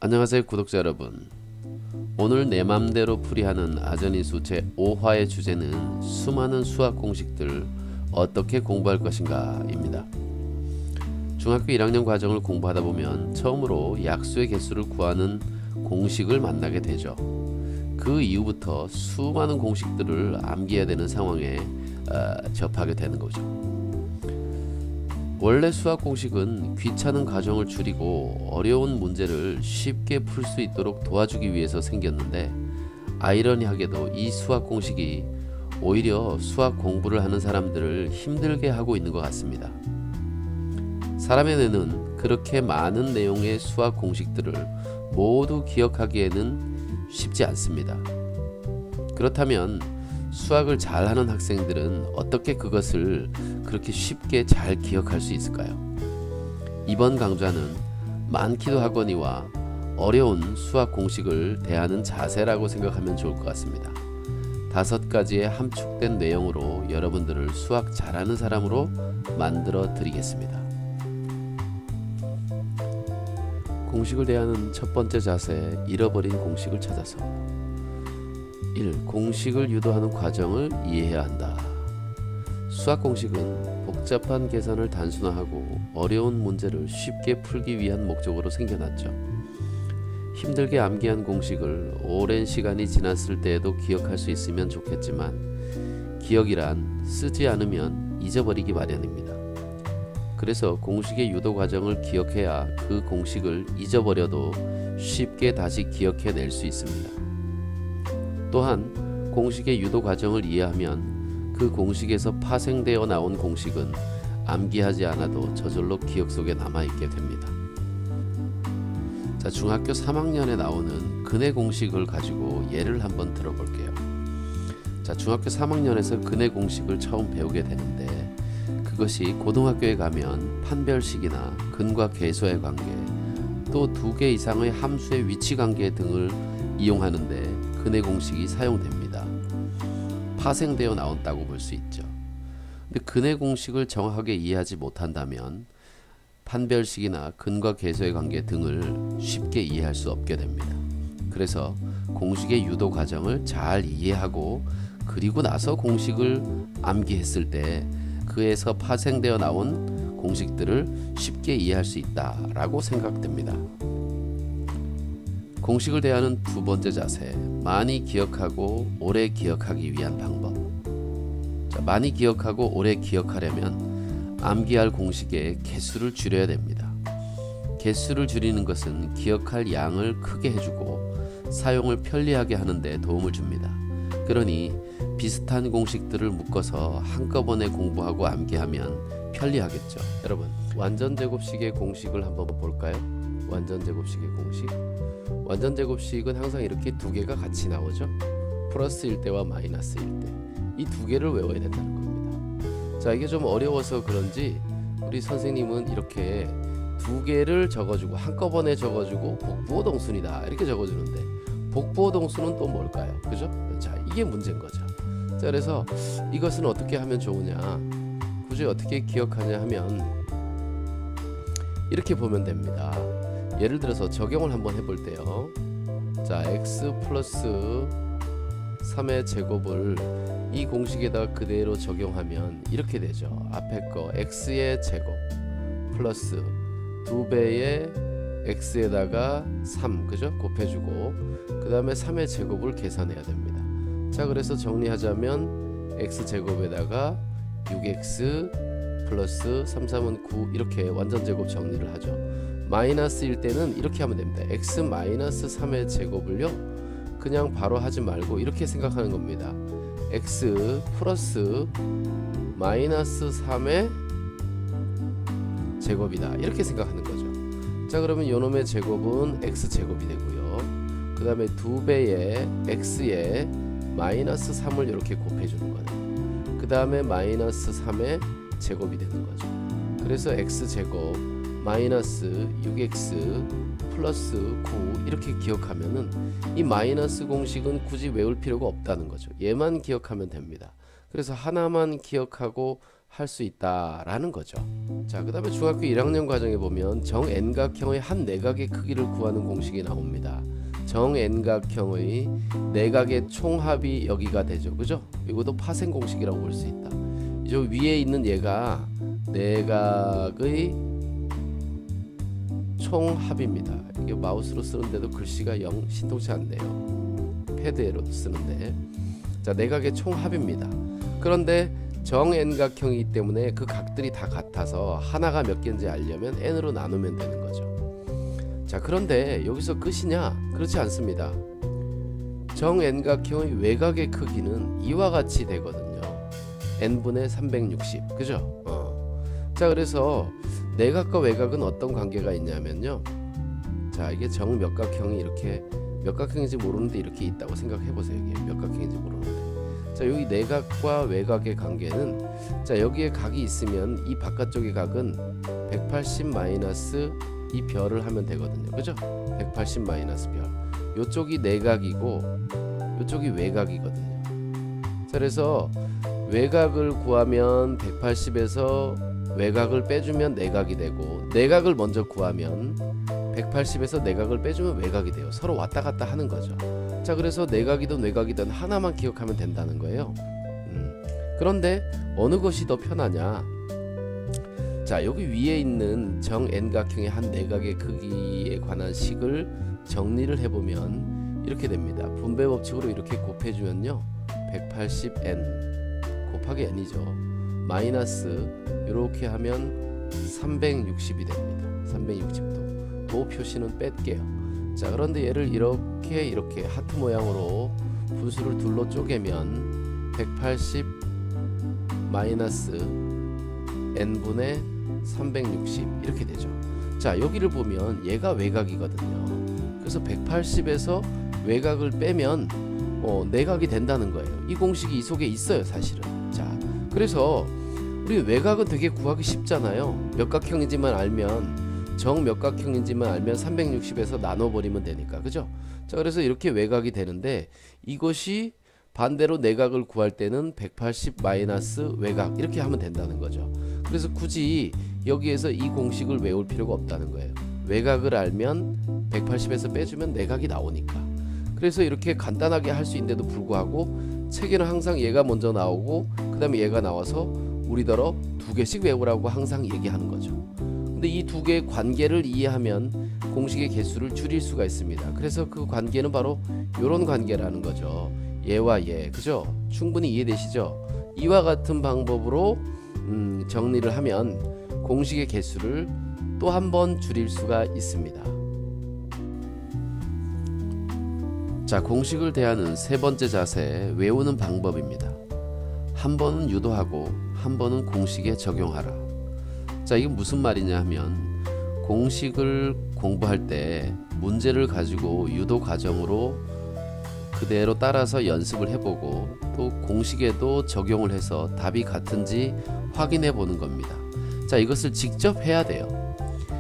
안녕하세요 구독자 여러분. 오늘 내 맘대로 풀이하는 아전인수 제5화의 주제는 수많은 수학 공식들 어떻게 공부할 것인가 입니다. 중학교 1학년 과정을 공부하다 보면 처음으로 약수의 개수를 구하는 공식을 만나게 되죠. 그 이후부터 수많은 공식들을 암기해야 되는 상황에 접하게 되는 거죠. 원래 수학 공식은 귀찮은 과정을 줄이고 어려운 문제를 쉽게 풀 수 있도록 도와주기 위해서 생겼는데, 아이러니하게도 이 수학 공식이 오히려 수학 공부를 하는 사람들을 힘들게 하고 있는 것 같습니다. 사람의 뇌는 그렇게 많은 내용의 수학 공식들을 모두 기억하기에는 쉽지 않습니다. 그렇다면 수학을 잘하는 학생들은 어떻게 그것을 그렇게 쉽게 잘 기억할 수 있을까요? 이번 강좌는 많기도 하거니와 어려운 수학 공식을 대하는 자세라고 생각하면 좋을 것 같습니다. 5가지의 함축된 내용으로 여러분들을 수학 잘하는 사람으로 만들어 드리겠습니다. 공식을 대하는 첫 번째 자세, 잃어버린 공식을 찾아서. 1. 공식을 유도하는 과정을 이해해야 한다. 수학 공식은 복잡한 계산을 단순화하고 어려운 문제를 쉽게 풀기 위한 목적으로 생겨났죠. 힘들게 암기한 공식을 오랜 시간이 지났을 때에도 기억할 수 있으면 좋겠지만, 기억이란 쓰지 않으면 잊어버리기 마련입니다. 그래서 공식의 유도 과정을 기억해야 그 공식을 잊어버려도 쉽게 다시 기억해낼 수 있습니다. 또한 공식의 유도 과정을 이해하면 그 공식에서 파생되어 나온 공식은 암기하지 않아도 저절로 기억 속에 남아있게 됩니다. 자, 중학교 3학년에 나오는 근해 공식을 가지고 예를 한번 들어볼게요. 자, 중학교 3학년에서 근해 공식을 처음 배우게 되는데, 그것이 고등학교에 가면 판별식이나 근과 계수의 관계, 또 2개 이상의 함수의 위치 관계 등을 이용하는데 근해 공식이 사용됩니다. 파생되어 나온다고 볼 수 있죠. 근데 근해 공식을 정확하게 이해하지 못한다면 판별식이나 근과 계수의 관계 등을 쉽게 이해할 수 없게 됩니다. 그래서 공식의 유도 과정을 잘 이해하고 그리고 나서 공식을 암기했을 때 그에서 파생되어 나온 공식들을 쉽게 이해할 수 있다라고 생각됩니다. 공식을 대하는 두 번째 자세, 많이 기억하고 오래 기억하기 위한 방법. 자, 많이 기억하고 오래 기억하려면 암기할 공식의 개수를 줄여야 됩니다. 개수를 줄이는 것은 기억할 양을 크게 해주고 사용을 편리하게 하는 데 도움을 줍니다. 그러니 비슷한 공식들을 묶어서 한꺼번에 공부하고 암기하면 편리하겠죠. 여러분, 완전제곱식의 공식을 한번 볼까요? 완전제곱식의 공식. 완전제곱식은 항상 이렇게 2개가 같이 나오죠. 플러스일 때와 마이너스일 때. 이 2개를 외워야 된다는 겁니다. 자, 이게 좀 어려워서 그런지 우리 선생님은 이렇게 2개를 적어주고 한꺼번에 적어주고 복부호 동순이다 이렇게 적어주는데, 복부호 동순은 또 뭘까요? 그죠? 자, 이게 문제인 거죠. 자, 그래서 이것은 어떻게 하면 좋으냐, 굳이 어떻게 기억하냐 하면 이렇게 보면 됩니다. 예를 들어서 적용을 한번 해볼 때요. 자, x 플러스 3의 제곱을 이 공식에다 그대로 적용하면 이렇게 되죠. 앞에 거 x의 제곱 플러스 2배의 x에다가 3, 그죠? 곱해주고 그 다음에 3의 제곱을 계산해야 됩니다. 자, 그래서 정리하자면 x 제곱에다가 6x 플러스 3, 3은 9 이렇게 완전 제곱 정리를 하죠. 마이너스일 때는 이렇게 하면 됩니다. x 마이너스 3의 제곱을요 그냥 바로 하지 말고 이렇게 생각하는 겁니다. x 플러스 마이너스 3의 제곱이다 이렇게 생각하는 거죠. 자, 그러면 요놈의 제곱은 x 제곱이 되고요. 그 다음에 2배의 x에 마이너스 3을 이렇게 곱해주는 거네요. 그 다음에 마이너스 3의 제곱이 되는 거죠. 그래서 x 제곱 마이너스 6x 플러스 9 이렇게 기억하면은 이 마이너스 공식은 굳이 외울 필요가 없다는 거죠. 얘만 기억하면 됩니다. 그래서 하나만 기억하고 할 수 있다라는 거죠. 자, 그 다음에 중학교 1학년 과정에 보면 정N각형의 한 내각의 크기를 구하는 공식이 나옵니다. 정N각형의 내각의 총합이 여기가 되죠. 그죠? 이것도 파생 공식이라고 볼 수 있다. 저 위에 있는 얘가 내각의 총합입니다. 이게 마우스로 쓰는데도 글씨가 영 신통치 않네요. 패드로 쓰는데. 자, 내각의 총합입니다. 그런데 정N각형이기 때문에 그 각들이 다 같아서 하나가 몇 개인지 알려면 n으로 나누면 되는 거죠. 자, 그런데 여기서 끝이냐? 그렇지 않습니다. 정N각형의 외곽의 크기는 이와 같이 되거든요. n분의 360. 그죠? 자, 그래서 내각과 외곽은 어떤 관계가 있냐면요. 자, 이게 정몇각형이 이렇게 몇각형인지 모르는데 이렇게 있다고 생각해 보세요. 이게 몇각형인지 모르는데. 자, 여기 내각과 외곽의 관계는, 자, 여기에 각이 있으면 이 바깥쪽의 각은 180 마이너스 이 별을 하면 되거든요. 그죠? 180 마이너스 별. 요쪽이 내각이고 요쪽이 외곽이거든요. 자, 그래서 외곽을 구하면 180에서 외곽을 빼주면 내각이 되고, 내각을 먼저 구하면 180에서 내각을 빼주면 외곽이 돼요. 서로 왔다 갔다 하는 거죠. 자, 그래서 내각이든 외곽이든 하나만 기억하면 된다는 거예요. 그런데 어느 것이 더 편하냐? 자, 여기 위에 있는 정N각형의 한 내각의 크기에 관한 식을 정리를 해보면 이렇게 됩니다. 분배 법칙으로 이렇게 곱해주면요, 180n 곱하기 n이죠. 마이너스 이렇게 하면 360이 됩니다. 360도. 도 표시는 뺄게요. 자, 그런데 얘를 이렇게 하트 모양으로 분수를 둘로 쪼개면 180 마이너스 n분의 360 이렇게 되죠. 자, 여기를 보면 얘가 외곽이거든요. 그래서 180에서 외곽을 빼면 내각이 된다는 거예요. 이 공식이 이 속에 있어요, 사실은. 자, 그래서 우리 외곽은 되게 구하기 쉽잖아요. 몇각형이지만 알면, 정몇각형인지만 알면 360에서 나눠버리면 되니까. 그죠? 자, 그래서 이렇게 외곽이 되는데, 이것이 반대로 내각을 구할 때는 180 마이너스 외곽 이렇게 하면 된다는 거죠. 그래서 굳이 여기에서 이 공식을 외울 필요가 없다는 거예요. 외곽을 알면 180에서 빼주면 내각이 나오니까. 그래서 이렇게 간단하게 할 수 있는데도 불구하고 책에는 항상 얘가 먼저 나오고 그 다음에 얘가 나와서 우리더러 두 개씩 외우라고 항상 얘기하는 거죠. 근데 이 두 개의 관계를 이해하면 공식의 개수를 줄일 수가 있습니다. 그래서 그 관계는 바로 이런 관계라는 거죠. 얘와 얘. 그죠? 충분히 이해되시죠? 이와 같은 방법으로 정리를 하면 공식의 개수를 또 한 번 줄일 수가 있습니다. 자, 공식을 대하는 세 번째 자세, 외우는 방법입니다. 한 번은 유도하고 한 번은 공식에 적용하라. 자, 이게 무슨 말이냐 하면, 공식을 공부할 때 문제를 가지고 유도 과정으로 그대로 따라서 연습을 해보고, 또 공식에도 적용을 해서 답이 같은지 확인해 보는 겁니다. 자, 이것을 직접 해야 돼요.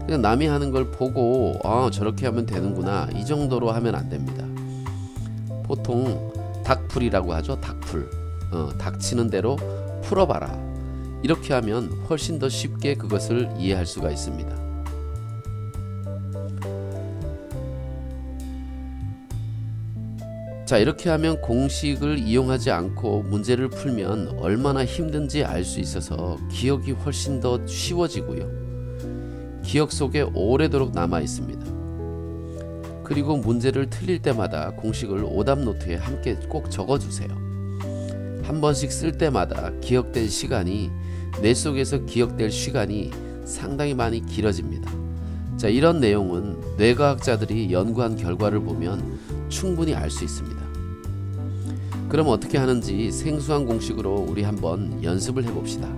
그냥 남이 하는 걸 보고 저렇게 하면 되는구나, 이 정도로 하면 안 됩니다. 보통 닥풀이라고 하죠. 닥풀. 닥치는 대로 풀어봐라. 이렇게 하면 훨씬 더 쉽게 그것을 이해할 수가 있습니다. 자, 이렇게 하면 공식을 이용하지 않고 문제를 풀면 얼마나 힘든지 알 수 있어서 기억이 훨씬 더 쉬워지고요. 기억 속에 오래도록 남아 있습니다. 그리고 문제를 틀릴 때마다 공식을 오답 노트에 함께 꼭 적어주세요. 한 번씩 쓸 때마다 기억될 시간이, 뇌 속에서 기억될 시간이 상당히 많이 길어집니다. 자, 이런 내용은 뇌과학자들이 연구한 결과를 보면 충분히 알 수 있습니다. 그럼 어떻게 하는지 생소한 공식으로 우리 한번 연습을 해봅시다.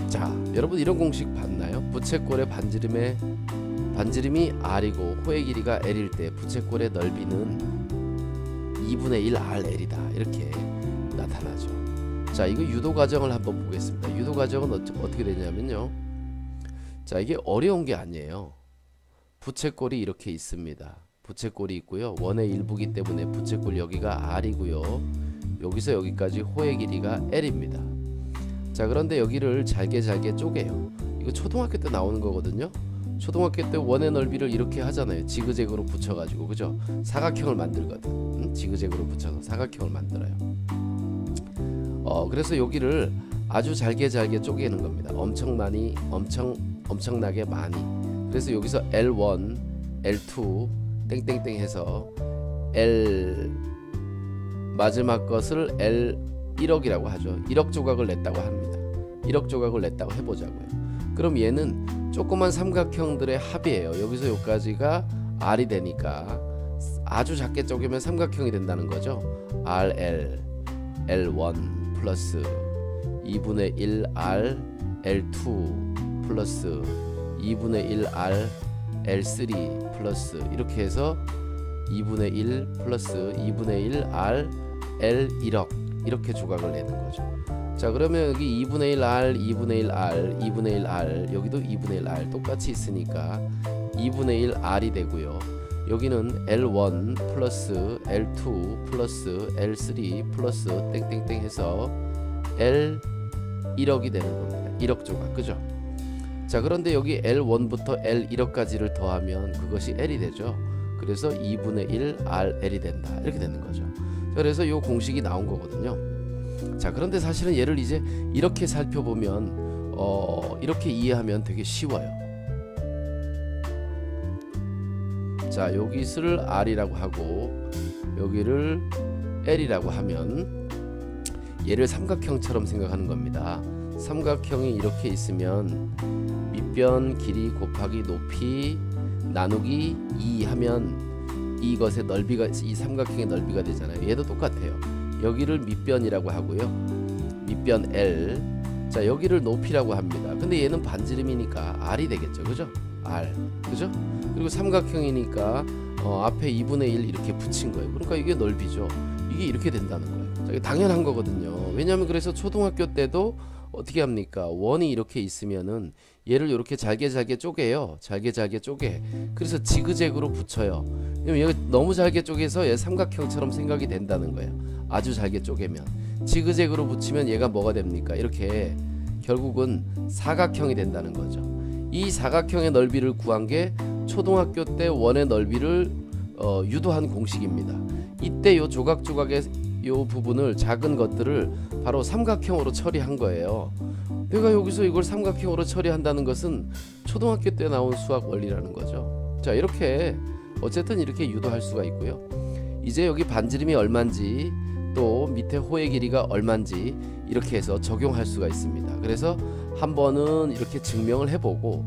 자, 여러분 이런 공식 봤나요? 부채꼴의 반지름이 R이고 호의 길이가 L일 때 부채꼴의 넓이는 2분의 1 RL이다, 이렇게 나타나죠. 자, 이거 유도 과정을 한번 보겠습니다. 유도 과정은 어떻게 되냐면요, 자, 이게 어려운 게 아니에요. 부채꼴이 이렇게 있습니다. 부채꼴이 있고요. 원의 일부기 때문에 부채꼴 여기가 R이고요. 여기서 여기까지 호의 길이가 L입니다. 자, 그런데 여기를 잘게 쪼개요. 이거 초등학교 때 나오는 거거든요. 초등학교 때 원의 넓이를 이렇게 하잖아요. 지그재그로 붙여가지고, 그죠? 사각형을 만들거든. 지그재그로 붙여서 사각형을 만들어요. 그래서 여기를 아주 잘게 쪼개는 겁니다. 엄청나게 많이. 그래서 여기서 L1, L2 땡땡땡 해서 L 마지막 것을 L1억이라고 하죠. 1억 조각을 냈다고 합니다. 1억 조각을 냈다고 해보자고요. 그럼 얘는 조그만 삼각형들의 합이에요. 여기서 여기까지가 R이 되니까 아주 작게 쪼개면 삼각형이 된다는 거죠. RL L1 플러스 2분의 1R L2 플러스 2분의 1R L3 플러스 이렇게 해서 2분의 1 플러스 2분의 1R L1억 이렇게 조각을 내는 거죠. 자, 그러면 여기 2분의 1R, 2분의 1R, 2분의 1R 여기도 2분의 1R 똑같이 있으니까 2분의 1R이 되고요. 여기는 L1 플러스 L2 플러스 L3 플러스 땡땡땡 해서 L1억이 되는 겁니다. 1억 조각, 그죠? 자, 그런데 여기 L1부터 L1억까지를 더하면 그것이 L이 되죠. 그래서 2분의 1 RL이 된다. 이렇게 되는 거죠. 그래서 이 공식이 나온 거거든요. 자, 그런데 사실은 얘를 이제 이렇게 살펴보면 이렇게 이해하면 되게 쉬워요. 자, 여기를 R이라고 하고 여기를 L이라고 하면 얘를 삼각형처럼 생각하는 겁니다. 삼각형이 이렇게 있으면 밑변 길이 곱하기 높이 나누기 2 하면 이것의 넓이가 이 삼각형의 넓이가 되잖아요. 얘도 똑같아요. 여기를 밑변이라고 하고요. 밑변 L. 자, 여기를 높이라고 합니다. 근데 얘는 반지름이니까 R이 되겠죠. 그죠? R. 그죠? 그리고 삼각형이니까 앞에 2분의 1 이렇게 붙인 거예요. 그러니까 이게 넓이죠. 이게 이렇게 된다는 거예요. 자, 이게 당연한 거거든요. 왜냐하면 그래서 초등학교 때도 어떻게 합니까? 원이 이렇게 있으면은 얘를 이렇게 잘게 쪼개요. 잘게 쪼개. 그래서 지그재그로 붙여요. 왜냐면 얘가 너무 잘게 쪼개서 얘 삼각형처럼 생각이 된다는 거예요. 아주 잘게 쪼개면 지그재그로 붙이면 얘가 뭐가 됩니까? 이렇게 결국은 사각형이 된다는 거죠. 이 사각형의 넓이를 구한 게 초등학교 때 원의 넓이를 유도한 공식입니다. 이때 요 조각조각의 요 부분을 작은 것들을 바로 삼각형으로 처리한 거예요. 내가 여기서 이걸 삼각형으로 처리한다는 것은 초등학교 때 나온 수학 원리라는 거죠. 자, 이렇게 어쨌든 이렇게 유도할 수가 있고요. 이제 여기 반지름이 얼마인지 또 밑에 호의 길이가 얼마인지 이렇게 해서 적용할 수가 있습니다. 그래서 한 번은 이렇게 증명을 해보고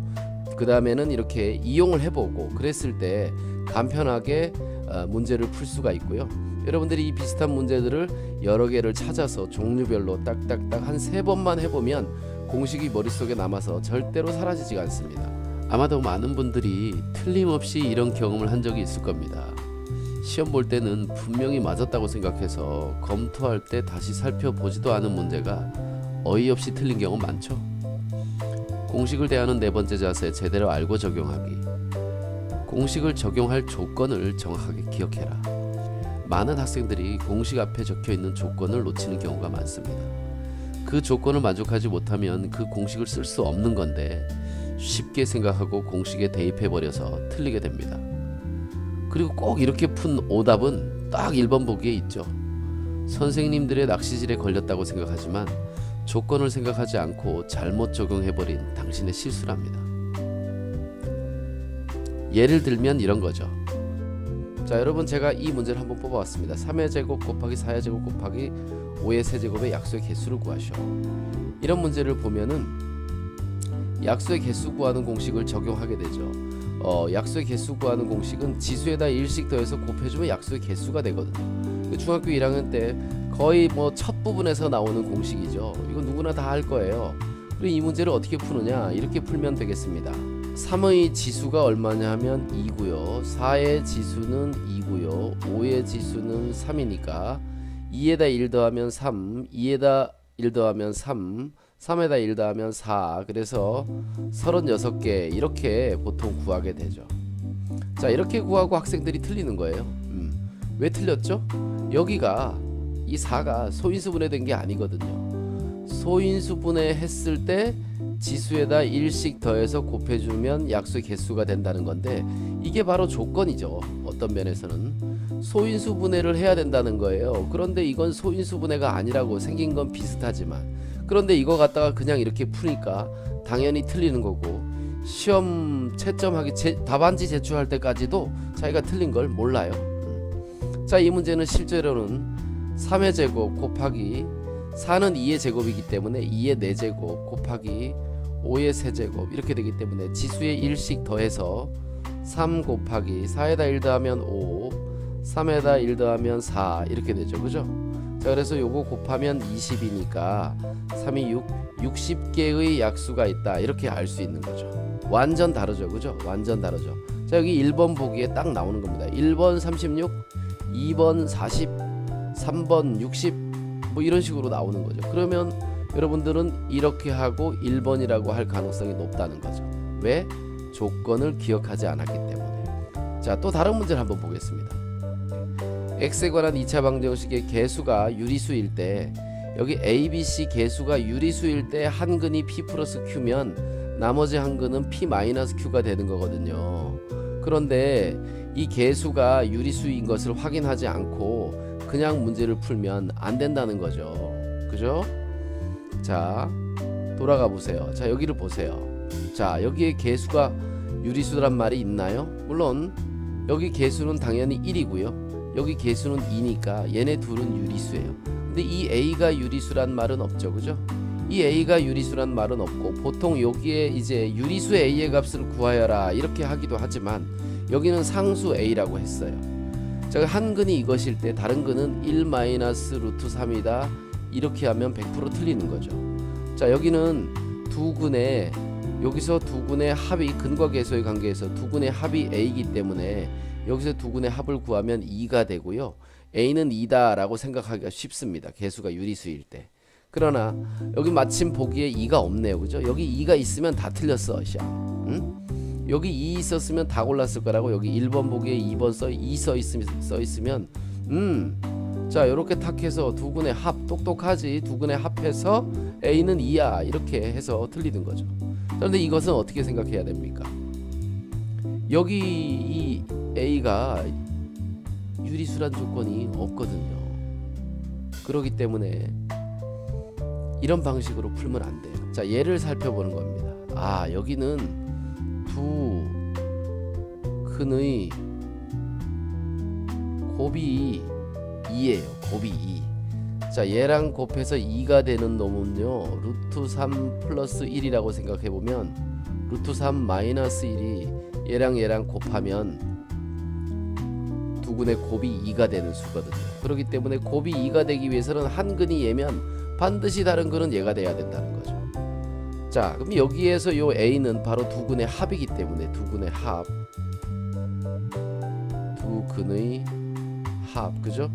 그 다음에는 이렇게 이용을 해보고 그랬을 때 간편하게 문제를 풀 수가 있고요. 여러분들이 이 비슷한 문제들을 여러 개를 찾아서 종류별로 딱딱딱 한 3번만 해보면 공식이 머릿속에 남아서 절대로 사라지지가 않습니다. 아마도 많은 분들이 틀림없이 이런 경험을 한 적이 있을 겁니다. 시험 볼 때는 분명히 맞았다고 생각해서 검토할 때 다시 살펴보지도 않은 문제가 어이없이 틀린 경우 많죠. 공식을 대하는 4번째 자세, 제대로 알고 적용하기. 공식을 적용할 조건을 정확하게 기억해라. 많은 학생들이 공식 앞에 적혀있는 조건을 놓치는 경우가 많습니다. 그 조건을 만족하지 못하면 그 공식을 쓸 수 없는 건데 쉽게 생각하고 공식에 대입해버려서 틀리게 됩니다. 그리고 꼭 이렇게 푼 오답은 딱 1번 보기에 있죠. 선생님들의 낚시질에 걸렸다고 생각하지만 조건을 생각하지 않고 잘못 적용해버린 당신의 실수랍니다. 예를 들면 이런 거죠. 자, 여러분, 제가 이 문제를 한번 뽑아왔습니다. 3의 제곱 곱하기 4의 제곱 곱하기 5의 세제곱의 약수의 개수를 구하시오. 이런 문제를 보면은 약수의 개수 구하는 공식을 적용하게 되죠. 약수의 개수 구하는 공식은 지수에다 1씩 더해서 곱해주면 약수의 개수가 되거든요. 중학교 1학년 때 거의 첫 부분에서 나오는 공식이죠. 이건 누구나 다 할 거예요. 그리고 이 문제를 어떻게 푸느냐, 이렇게 풀면 되겠습니다. 3의 지수가 얼마냐 하면 2고요. 4의 지수는 2고요. 5의 지수는 3이니까 2에다 1 더하면 3, 2에다 1 더하면 3, 3에다 1 더하면 4. 그래서 36개 이렇게 보통 구하게 되죠. 자, 이렇게 구하고 학생들이 틀리는 거예요. 왜 틀렸죠? 여기가 이 4가 소인수 분해된 게 아니거든요. 소인수 분해했을 때 지수에다 1씩 더해서 곱해주면 약수의 개수가 된다는 건데, 이게 바로 조건이죠. 어떤 면에서는 소인수 분해를 해야 된다는 거예요. 그런데 이건 소인수 분해가 아니라고, 생긴 건 비슷하지만, 그런데 이거 갖다가 그냥 이렇게 푸니까 당연히 틀리는 거고, 시험 채점하기 답안지 제출할 때까지도 자기가 틀린 걸 몰라요. 자, 이 문제는 실제로는 3의 제곱 곱하기 4는 2의 제곱이기 때문에 2의 4제곱 곱하기 5의 세제곱 이렇게 되기 때문에 지수에 1씩 더해서 3 곱하기 4에다 1 더하면 5, 3에다 1 더하면 4 이렇게 되죠. 그죠? 자, 그래서 요거 곱하면 20이니까 3이 60개의 약수가 있다 이렇게 알 수 있는 거죠. 완전 다르죠. 그죠? 완전 다르죠. 자, 여기 1번 보기에 딱 나오는 겁니다. 1번 36, 2번 40, 3번 60 뭐 이런 식으로 나오는 거죠. 그러면 여러분들은 이렇게 하고 1번이라고 할 가능성이 높다는 거죠. 왜? 조건을 기억하지 않았기 때문에. 자, 또 다른 문제를 한번 보겠습니다. x에 관한 2차 방정식의 개수가 유리수일 때, 여기 a, b, c 개수가 유리수일 때 한 근이 p 플러스 q면 나머지 한 근은 p 마이너스 q가 되는 거거든요. 그런데 이 개수가 유리수인 것을 확인하지 않고 그냥 문제를 풀면 안 된다는 거죠. 그죠? 자, 돌아가 보세요. 자, 여기를 보세요. 자, 여기에 개수가 유리수란 말이 있나요? 물론 여기 개수는 당연히 1이고요. 여기 개수는 2니까 얘네 둘은 유리수예요. 근데 이 a가 유리수란 말은 없죠. 그죠? 이 a가 유리수란 말은 없고, 보통 여기에 이제 유리수 a의 값을 구하여라 이렇게 하기도 하지만 여기는 상수 a라고 했어요. 자, 한 근이 이것일 때 다른 근은 1 마이너스 루트 3이다 이렇게 하면 100% 틀리는 거죠. 자, 여기는 두 근의, 여기서 두 근의 합이 근과 계수의 관계에서 두 근의 합이 a이기 때문에 여기서 두 근의 합을 구하면 2가 되고요. a는 2다 라고 생각하기가 쉽습니다. 개수가 유리수일 때. 그러나 여기 마침 보기에 2가 없네요. 그죠? 여기 2가 있으면 다 틀렸어. 응? 여기 2 있었으면 다 골랐을 거라고. 여기 1번 보기에 2번 2 써 있으면 자, 요렇게 탁 해서 두 근의 합, 똑똑하지. 두 근의 합해서 a는 2야 이렇게 해서 틀리는 거죠. 그런데 이것은 어떻게 생각해야 됩니까? 여기 이 a가 유리수란 조건이 없거든요. 그렇기 때문에 이런 방식으로 풀면 안 돼요. 자, 얘를 살펴보는 겁니다. 아, 여기는 두 근의 곱이 2예요. 곱이 2. 자, 얘랑 곱해서 2가 되는 놈은요, 루트 3 플러스 1이라고 생각해보면 루트 3 마이너스 1이 얘랑 곱하면 두 근의 곱이 2가 되는 수거든요. 그렇기 때문에 곱이 2가 되기 위해서는 한 근이 얘면 반드시 다른 근은 얘가 돼야 된다는 거죠. 자, 그럼 여기에서 요 a는 바로 두 근의 합이기 때문에 두 근의 합, 두 근의 합, 그죠?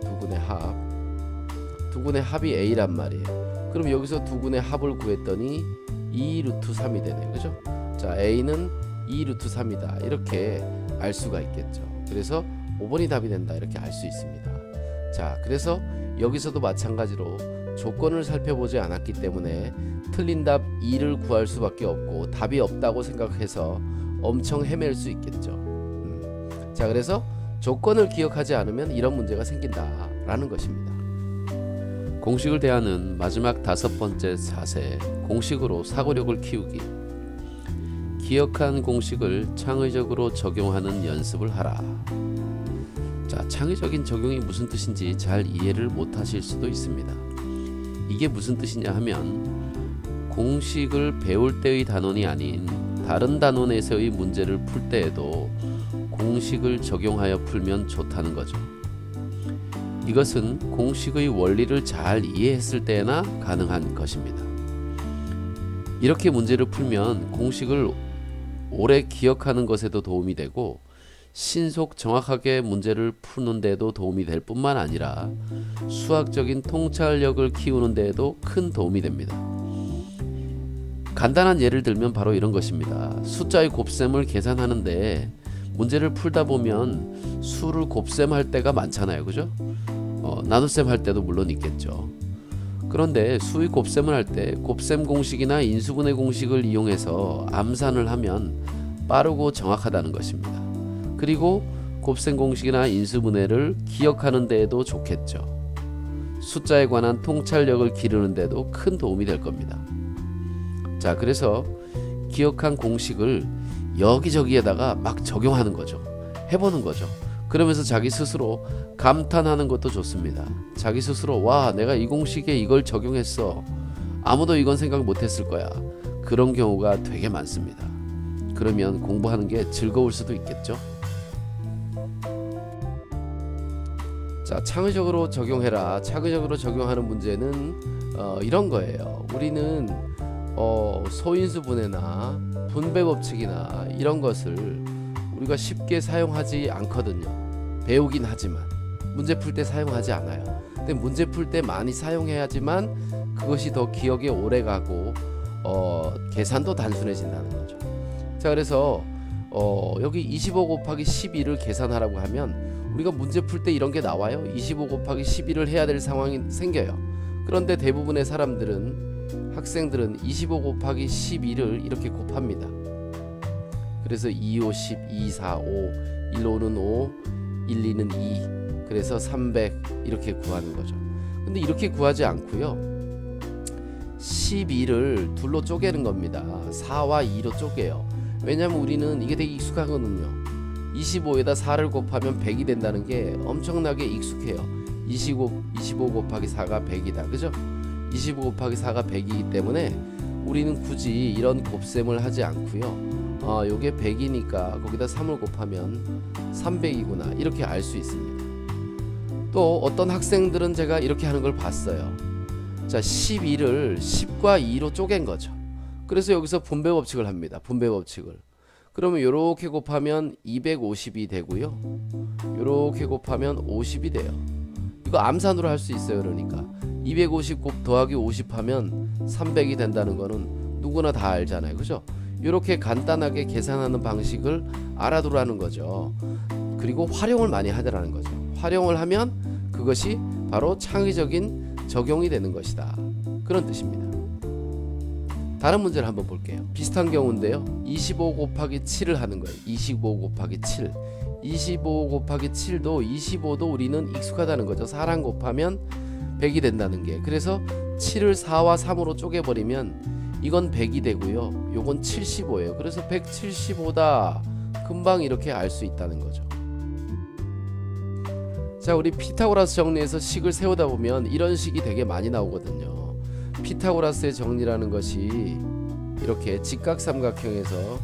두 근의 합, 두 근의 합이 a란 말이에요. 그럼 여기서 두 근의 합을 구했더니 2 루트 3이 되네요. 그죠? 자, a는 2 루트 3이다 이렇게 알 수가 있겠죠. 그래서 5번이 답이 된다 이렇게 알 수 있습니다. 자, 그래서 여기서도 마찬가지로 조건을 살펴보지 않았기 때문에 틀린 답 2를 구할 수밖에 없고, 답이 없다고 생각해서 엄청 헤맬 수 있겠죠. 자, 그래서 조건을 기억하지 않으면 이런 문제가 생긴다라는 것입니다. 공식을 대하는 마지막 5번째 자세, 공식으로 사고력을 키우기. 기억한 공식을 창의적으로 적용하는 연습을 하라. 자, 창의적인 적용이 무슨 뜻인지 잘 이해를 못하실 수도 있습니다. 이게 무슨 뜻이냐 하면, 공식을 배울 때의 단원이 아닌 다른 단원에서의 문제를 풀 때에도 공식을 적용하여 풀면 좋다는 거죠. 이것은 공식의 원리를 잘 이해했을 때나 가능한 것입니다. 이렇게 문제를 풀면 공식을 오래 기억하는 것에도 도움이 되고, 신속 정확하게 문제를 푸는 데도 도움이 될 뿐만 아니라 수학적인 통찰력을 키우는 데에도 큰 도움이 됩니다. 간단한 예를 들면 바로 이런 것입니다. 숫자의 곱셈을 계산하는데 문제를 풀다 보면 수를 곱셈할 때가 많잖아요. 그죠? 나눗셈 할 때도 물론 있겠죠. 그런데 수의 곱셈을 할 때 곱셈 공식이나 인수분해 공식을 이용해서 암산을 하면 빠르고 정확하다는 것입니다. 그리고 곱셈 공식이나 인수분해를 기억하는 데에도 좋겠죠. 숫자에 관한 통찰력을 기르는 데도 큰 도움이 될 겁니다. 자, 그래서 기억한 공식을 여기저기에다가 막 적용하는 거죠. 해보는 거죠. 그러면서 자기 스스로 감탄하는 것도 좋습니다. 자기 스스로 와, 내가 이 공식에 이걸 적용했어. 아무도 이건 생각 못했을 거야. 그런 경우가 되게 많습니다. 그러면 공부하는 게 즐거울 수도 있겠죠. 자, 창의적으로 적용해라. 창의적으로 적용하는 문제는 이런 거예요. 우리는 소인수 분해나 분배 법칙이나 이런 것을 우리가 쉽게 사용하지 않거든요. 배우긴 하지만 문제 풀 때 사용하지 않아요. 근데 문제 풀 때 많이 사용해야지만 그것이 더 기억에 오래가고 계산도 단순해진다는 거죠. 자, 그래서 여기 25 곱하기 12를 계산하라고 하면 우리가 문제 풀 때 이런 게 나와요. 25 곱하기 12를 해야 될 상황이 생겨요. 그런데 대부분의 사람들은, 학생들은 25 곱하기 12를 이렇게 곱합니다. 그래서 2, 5, 10, 2, 4, 5, 1, 5는 5, 1, 2는 2, 그래서 300 이렇게 구하는 거죠. 근데 이렇게 구하지 않고요, 12를 둘로 쪼개는 겁니다. 4와 2로 쪼개요. 왜냐하면 우리는 이게 되게 익숙하거든요. 25에다 4를 곱하면 100이 된다는 게 엄청나게 익숙해요. 25 곱하기 4가 100이다. 그죠? 25 곱하기 4가 100이기 때문에 우리는 굳이 이런 곱셈을 하지 않고요. 요게 100이니까 거기다 3을 곱하면 300이구나. 이렇게 알 수 있습니다. 또 어떤 학생들은 제가 이렇게 하는 걸 봤어요. 자, 12를 10과 2로 쪼갠 거죠. 그래서 여기서 분배 법칙을 합니다. 분배 법칙을. 그러면 요렇게 곱하면 250이 되고요. 요렇게 곱하면 50이 돼요. 이거 암산으로 할 수 있어요. 그러니까 250 더하기 50 하면 300이 된다는 거는 누구나 다 알잖아요. 그죠? 요렇게 간단하게 계산하는 방식을 알아두라는 거죠. 그리고 활용을 많이 하더라는 거죠. 활용을 하면 그것이 바로 창의적인 적용이 되는 것이다. 그런 뜻입니다. 다른 문제를 한번 볼게요. 비슷한 경우인데요. 25 곱하기 7을 하는 거예요. 25 곱하기 7. 25 곱하기 7도 25도 우리는 익숙하다는 거죠. 4랑 곱하면 100이 된다는 게. 그래서 7을 4와 3으로 쪼개버리면 이건 100이 되고요. 요건 75예요. 그래서 175다. 금방 이렇게 알 수 있다는 거죠. 자, 우리 피타고라스 정리에서 식을 세우다 보면 이런 식이 되게 많이 나오거든요. 피타고라스의 정리라는 것이 이렇게 직각삼각형에서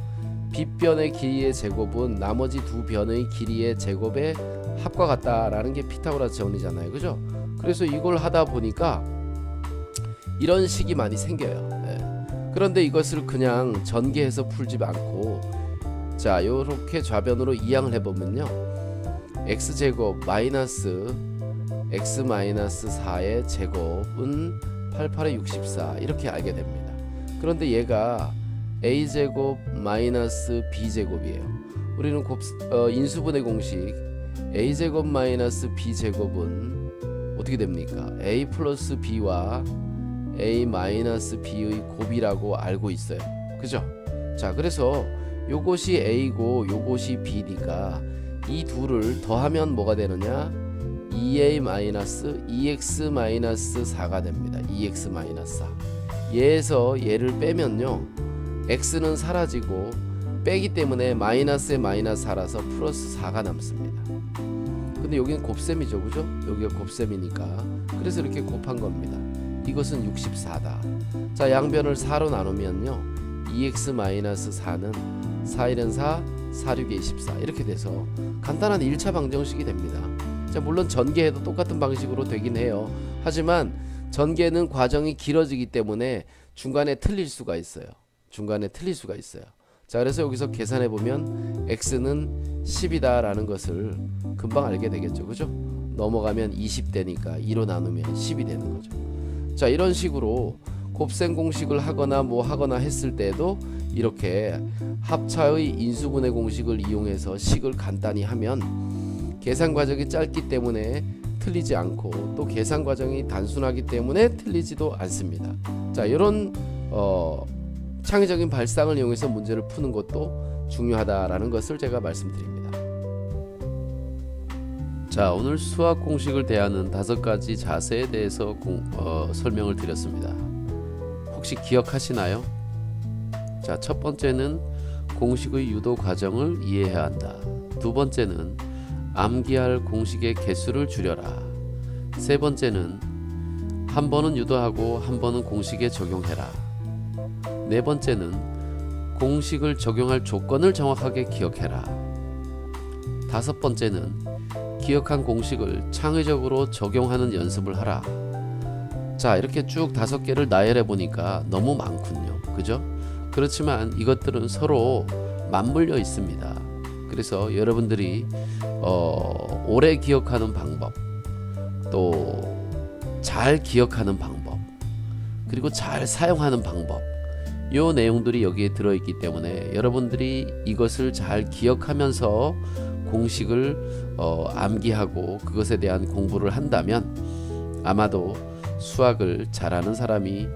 빗변의 길이의 제곱은 나머지 두 변의 길이의 제곱의 합과 같다라는 게 피타고라스 정리잖아요. 그죠? 그래서 이걸 하다 보니까 이런 식이 많이 생겨요. 그런데 이것을 그냥 전개해서 풀지 않고, 자, 요렇게 좌변으로 이항을 해보면요, x제곱 마이너스 x 마이너스 4의 제곱은 88에 64 이렇게 알게 됩니다. 그런데 얘가 a제곱 마이너스 b제곱이에요. 우리는 인수분해 공식 a제곱 마이너스 b제곱은 어떻게 됩니까? a 플러스 b와 a 마이너스 b의 곱이라고 알고 있어요. 그죠? 자, 그래서 요것이 a고 요것이 b니까 이 둘을 더하면 뭐가 되느냐? 2a 마이너스 2x 마이너스 4가 됩니다. 2x 마이너스 4. 얘에서 얘를 빼면요, x는 사라지고 빼기 때문에 마이너스에 마이너스 4라서 플러스 4가 남습니다. 근데 여기는 곱셈이죠. 그죠? 여기가 곱셈이니까 그래서 이렇게 곱한 겁니다. 이것은 64다. 자, 양변을 4로 나누면요, 2x 마이너스 4는 4, 1은 4, 4, 6에 24 이렇게 돼서 간단한 1차 방정식이 됩니다. 자, 물론 전개해도 똑같은 방식으로 되긴 해요. 하지만 전개는 과정이 길어지기 때문에 중간에 틀릴 수가 있어요. 자, 그래서 여기서 계산해 보면 x는 10이다 라는 것을 금방 알게 되겠죠. 그죠? 넘어가면 20되니까 2로 나누면 10이 되는 거죠. 자, 이런 식으로 곱셈 공식을 하거나 뭐 하거나 했을 때도 이렇게 합차의 인수분해 공식을 이용해서 식을 간단히 하면 계산 과정이 짧기 때문에 틀리지 않고 또 계산 과정이 단순하기 때문에 틀리지도 않습니다. 자, 이런 창의적인 발상을 이용해서 문제를 푸는 것도 중요하다라는 것을 제가 말씀드립니다. 자, 오늘 수학 공식을 대하는 5가지 자세에 대해서 설명을 드렸습니다. 혹시 기억하시나요? 자, 첫 번째는 공식의 유도 과정을 이해해야 한다. 두 번째는 암기할 공식의 개수를 줄여라. 세 번째는 한 번은 유도하고 한 번은 공식에 적용해라. 네 번째는 공식을 적용할 조건을 정확하게 기억해라. 다섯 번째는 기억한 공식을 창의적으로 적용하는 연습을 하라. 자, 이렇게 쭉 5개를 나열해 보니까 너무 많군요. 그죠? 그렇지만 이것들은 서로 맞물려 있습니다. 그래서 여러분들이 오래 기억하는 방법, 또 잘 기억하는 방법, 그리고 잘 사용하는 방법, 요 내용들이 여기에 들어있기 때문에 여러분들이 이것을 잘 기억하면서 공식을 암기하고 그것에 대한 공부를 한다면 아마도 수학을 잘하는 사람이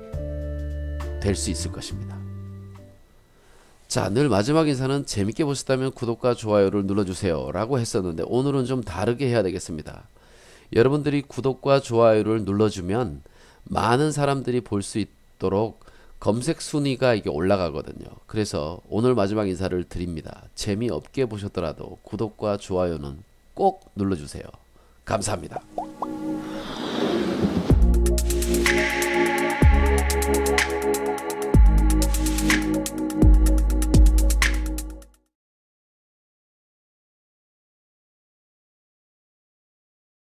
될 수 있을 것입니다. 자, 늘 마지막 인사는 재밌게 보셨다면 구독과 좋아요를 눌러주세요 라고 했었는데 오늘은 좀 다르게 해야 되겠습니다. 여러분들이 구독과 좋아요를 눌러주면 많은 사람들이 볼 수 있도록 검색 순위가 이게 올라가거든요. 그래서 오늘 마지막 인사를 드립니다. 재미없게 보셨더라도 구독과 좋아요는 꼭 눌러주세요. 감사합니다.